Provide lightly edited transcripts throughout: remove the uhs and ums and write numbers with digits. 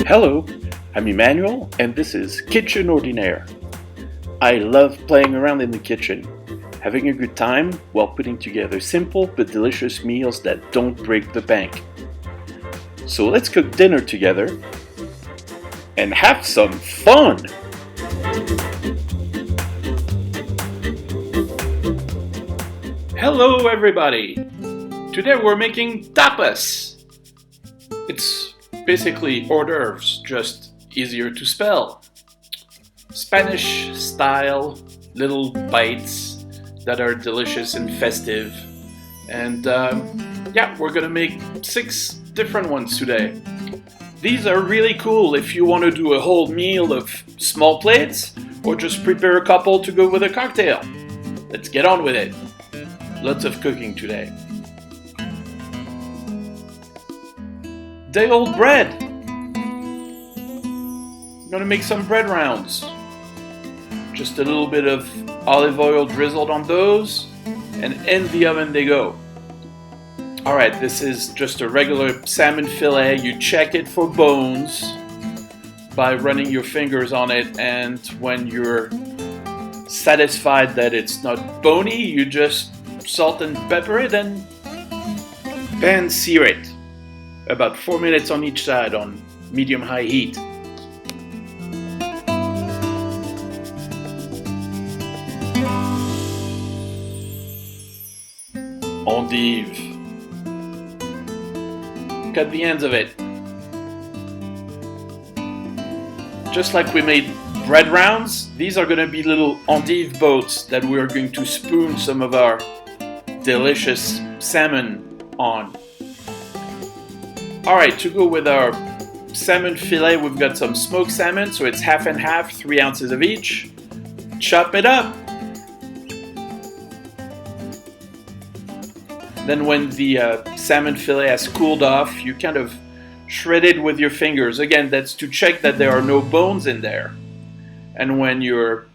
Hello, I'm Emmanuel, and this is Kitchen Ordinaire. I love playing around in the kitchen, having a good time while putting together simple but delicious meals that don't break the bank. So let's cook dinner together and have some fun! Hello everybody! Today we're making tapas. It's basically hors d'oeuvres, just easier to spell. Spanish style little bites that are delicious and festive. And we're gonna make 6 different ones today. These are really cool if you want to do a whole meal of small plates or just prepare a couple to go with a cocktail. Let's get on with it. Lots of cooking today. Day-old bread. I'm gonna make some bread rounds. Just a little bit of olive oil drizzled on those, and in the oven they go. Alright, this is just a regular salmon fillet. You check it for bones by running your fingers on it, and when you're satisfied that it's not bony, you just salt and pepper it and pan sear it. About 4 minutes on each side on medium-high heat. Endive. Cut the ends of it. Just like we made bread rounds, these are going to be little endive boats that we are going to spoon some of our delicious salmon on. Alright, to go with our salmon fillet, we've got some smoked salmon, so it's half and half, 3 ounces of each. Chop it up. Then when the salmon fillet has cooled off, you kind of shred it with your fingers. Again, that's to check that there are no bones in there. And when you're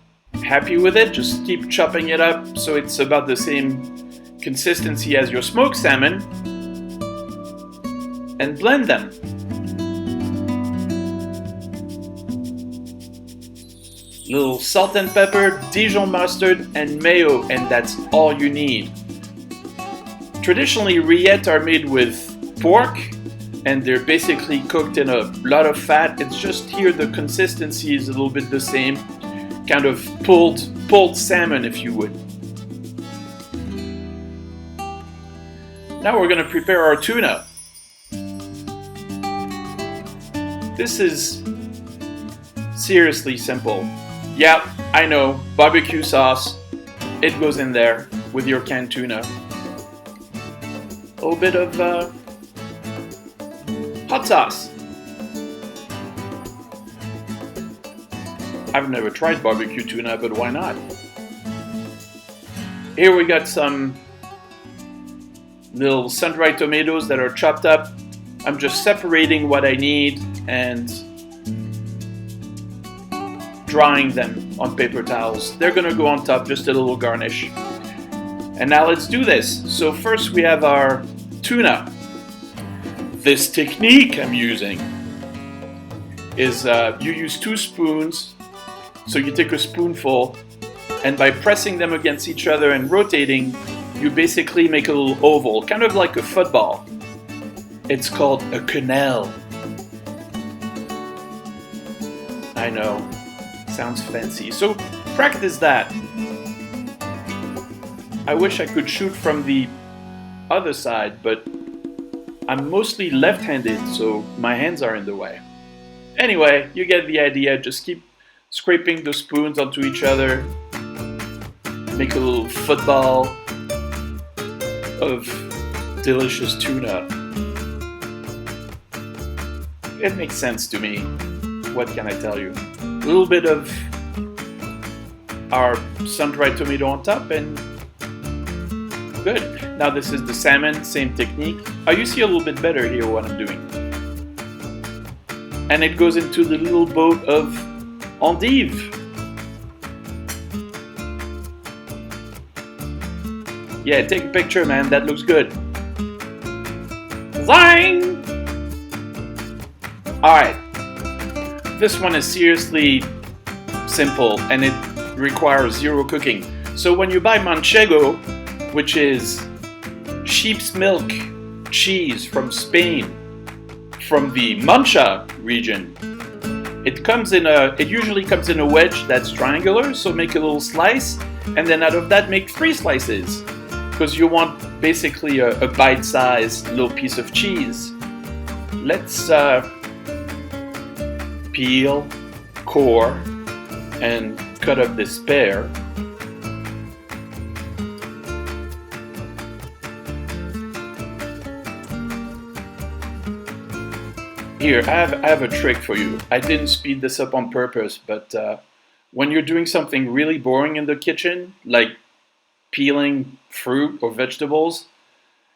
happy with it, just keep chopping it up so it's about the same consistency as your smoked salmon. And blend them. Little salt and pepper, Dijon mustard, and mayo, and that's all you need. Traditionally, ree-YET are made with pork, and they're basically cooked in a lot of fat. It's just here the consistency is a little bit the same, kind of pulled salmon, if you would. Now we're going to prepare our tuna. This is seriously simple. Yeah, I know, barbecue sauce, it goes in there with your canned tuna. A little bit of hot sauce. I've never tried barbecue tuna, but why not? Here we got some little sun-dried tomatoes that are chopped up. I'm just separating what I need and drying them on paper towels. They're gonna go on top, just a little garnish. And now let's do this. So first we have our tuna. This technique I'm using is you use 2 spoons. So you take a spoonful, and by pressing them against each other and rotating, you basically make a little oval, kind of like a football. It's called a quenelle. I know, sounds fancy. So practice that. I wish I could shoot from the other side, but I'm mostly left-handed, so my hands are in the way. Anyway, you get the idea. Just keep scraping the spoons onto each other. Make a little football of delicious tuna. It makes sense to me. What can I tell you? A little bit of our sun-dried tomato on top, and good. Now this is the salmon, same technique. Oh, you see a little bit better here what I'm doing. And it goes into the little boat of endive. Yeah, take a picture, man. That looks good. Zang! Alright, This one is seriously simple and it requires zero cooking. So when you buy Manchego, which is sheep's milk cheese from Spain, from the Mancha region, it usually comes in a wedge that's triangular, so make a little slice, and then out of that make 3 slices, because you want basically a bite-sized little piece of cheese. Let's peel, core, and cut up this pear. Here, I have a trick for you. I didn't speed this up on purpose, but when you're doing something really boring in the kitchen, like peeling fruit or vegetables,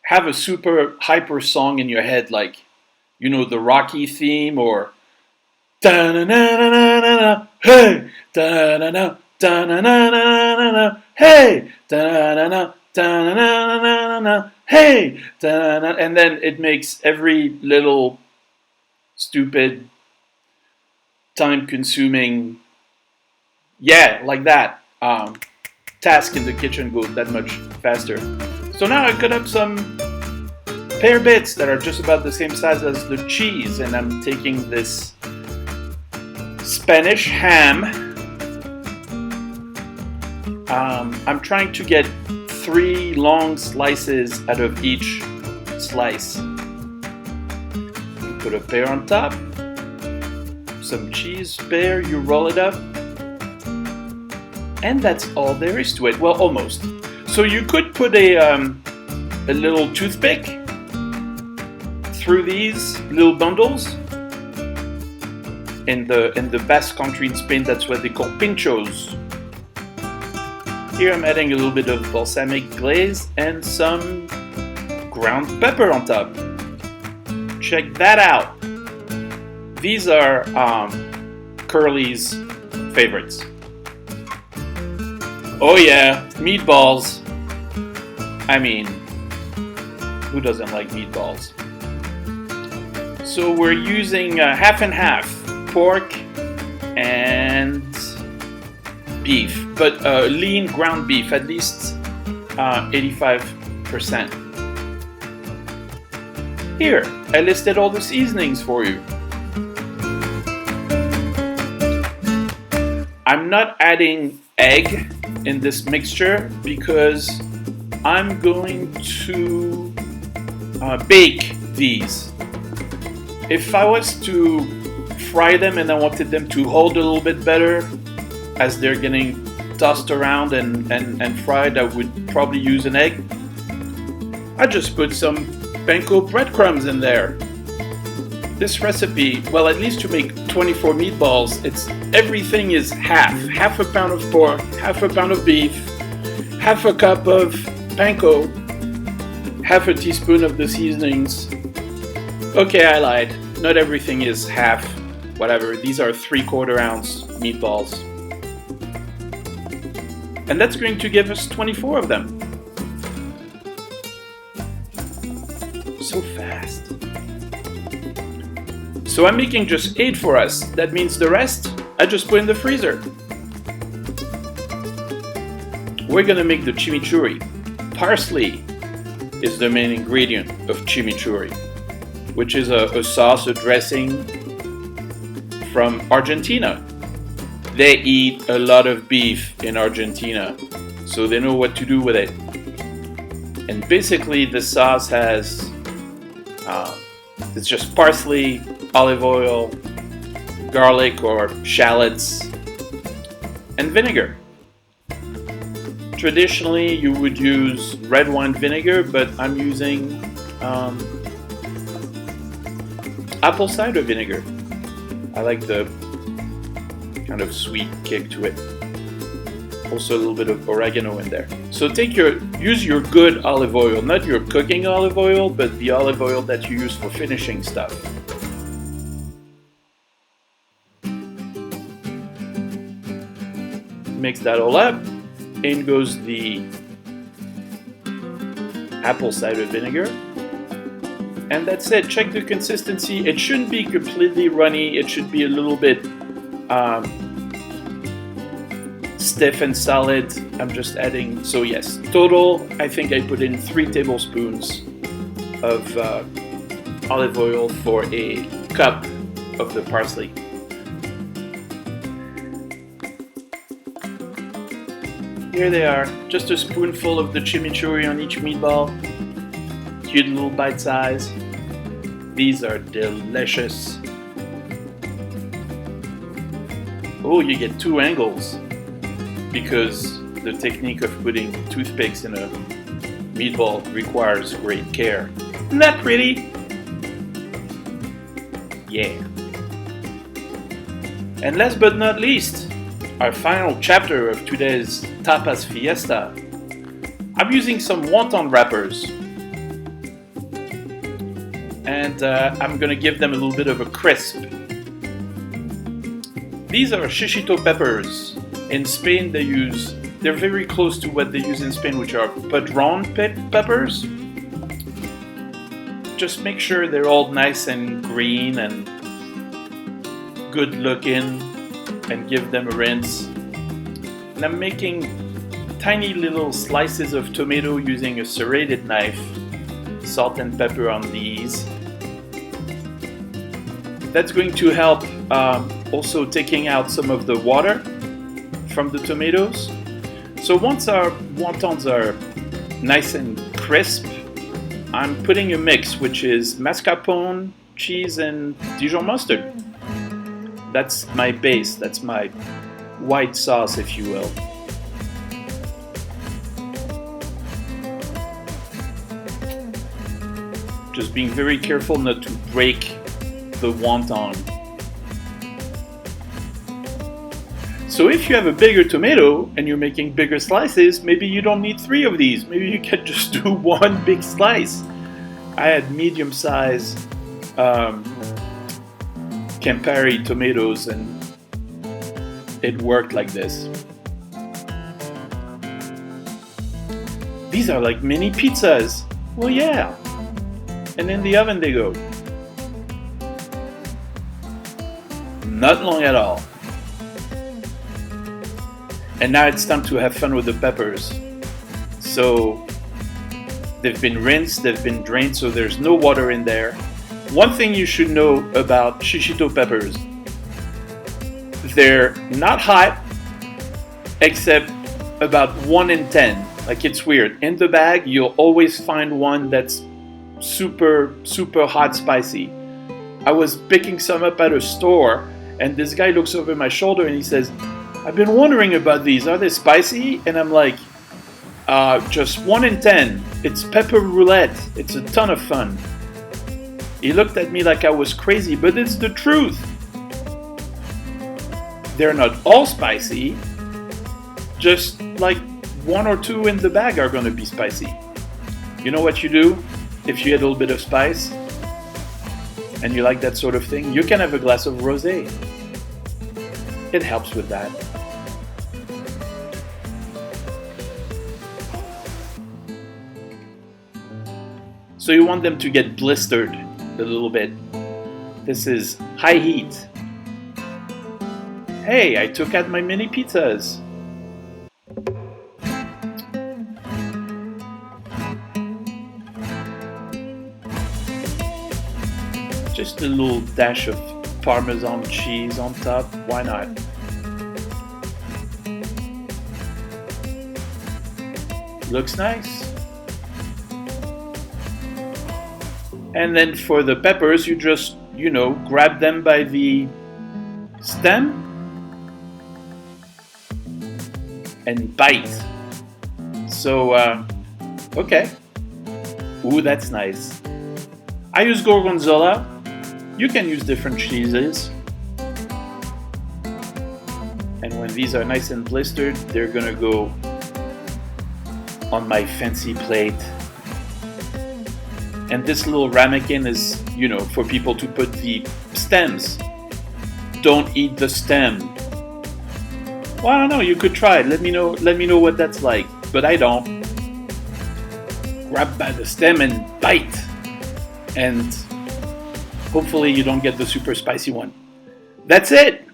have a super hyper song in your head, like, you know, the Rocky theme, or da-na-na-na-na-na, hey, da-na-na, da-na-na-na-na, hey, da-na-na, da-na-na-na-na, hey, da-na, and then it makes every little stupid, time-consuming, yeah, like that, task in the kitchen goes that much faster. So now I cut up some pear bits that are just about the same size as the cheese, and I'm taking this Spanish ham. I'm trying to get 3 long slices out of each slice. Put a pear on top, some cheese, pear, you roll it up, and that's all there is to it. Well, almost. So you could put a little toothpick through these little bundles. In the Basque country in Spain, that's what they call pinchos. Here I'm adding a little bit of balsamic glaze and some ground pepper on top. Check that out. These are Curly's favorites. Oh yeah, meatballs. I mean, who doesn't like meatballs? So we're using half and half, pork and beef, but lean ground beef, at least 85%. Here, I listed all the seasonings for you. I'm not adding egg in this mixture because I'm going to bake these. If I was to fry them and I wanted them to hold a little bit better as they're getting tossed around and fried, I would probably use an egg. I just put some panko breadcrumbs in there. This recipe, well, at least to make 24 meatballs, everything is half a pound of pork, half a pound of beef, half a cup of panko, half a teaspoon of the seasonings. Okay, I lied. Not everything is half, whatever. These are 3/4 ounce meatballs. And that's going to give us 24 of them. So fast. So I'm making just 8 for us. That means the rest I just put in the freezer. We're gonna make the chimichurri. Parsley is the main ingredient of chimichurri, which is a sauce, a dressing from Argentina. They eat a lot of beef in Argentina, so they know what to do with it. And basically the sauce has, it's just parsley, olive oil, garlic or shallots, and vinegar. Traditionally you would use red wine vinegar, but I'm using apple cider vinegar. I like the kind of sweet kick to it. Also a little bit of oregano in there. So use your good olive oil, not your cooking olive oil, but the olive oil that you use for finishing stuff. Mix that all up. In goes the apple cider vinegar. And that's it. Check the consistency. It shouldn't be completely runny. It should be a little bit stiff and solid. I'm just adding, so yes, total, I think I put in 3 tablespoons of olive oil for a cup of the parsley. Here they are, just a spoonful of the chimichurri on each meatball. Cute little bite size. These are delicious. Oh, you get 2 angles because the technique of putting toothpicks in a meatball requires great care. Isn't that pretty? Yeah. And last but not least, our final chapter of today's Tapas Fiesta. I'm using some wonton wrappers. And I'm gonna give them a little bit of a crisp. These are Shishito peppers. In Spain they're very close to what they use in Spain, which are padron peppers. Just make sure they're all nice and green and good looking, and give them a rinse. And I'm making tiny little slices of tomato using a serrated knife. Salt and pepper on these. That's going to help also taking out some of the water from the tomatoes. So once our wontons are nice and crisp, I'm putting a mix which is mascarpone, cheese, and Dijon mustard. That's my base, that's my white sauce, if you will. Just being very careful not to break the wonton. So if you have a bigger tomato and you're making bigger slices, maybe you don't need 3 of these. Maybe you can just do 1 big slice. I had medium-sized Campari tomatoes and it worked like this. These are like mini pizzas. Well, yeah. And in the oven they go. Not long at all. And now it's time to have fun with the peppers. So they've been rinsed, they've been drained, so there's no water in there. One thing you should know about Shishito peppers, they're not hot except about 1 in 10. Like, it's weird. In the bag, you'll always find one that's super hot spicy. I was picking some up at a store and this guy looks over my shoulder and he says, I've been wondering about these, are they spicy? And I'm like, just 1 in 10. It's pepper roulette. It's a ton of fun. He looked at me like I was crazy, but it's the truth. They're not all spicy, just like 1 or 2 in the bag are gonna be spicy. You know what you do if you add a little bit of spice and you like that sort of thing? You can have a glass of rosé. It helps with that. So you want them to get blistered a little bit. This is high heat. Hey, I took out my mini pizzas. Just a little dash of Parmesan cheese on top, why not? Looks nice. And then for the peppers, you just, grab them by the stem and bite. So, okay. Ooh, that's nice. I use gorgonzola. You can use different cheeses. And when these are nice and blistered, they're gonna go on my fancy plate. And this little ramekin is, for people to put the stems. Don't eat the stem. Well, I don't know, you could try it. Let me know what that's like. But I don't. Grab by the stem and bite. and hopefully you don't get the super spicy one. That's it!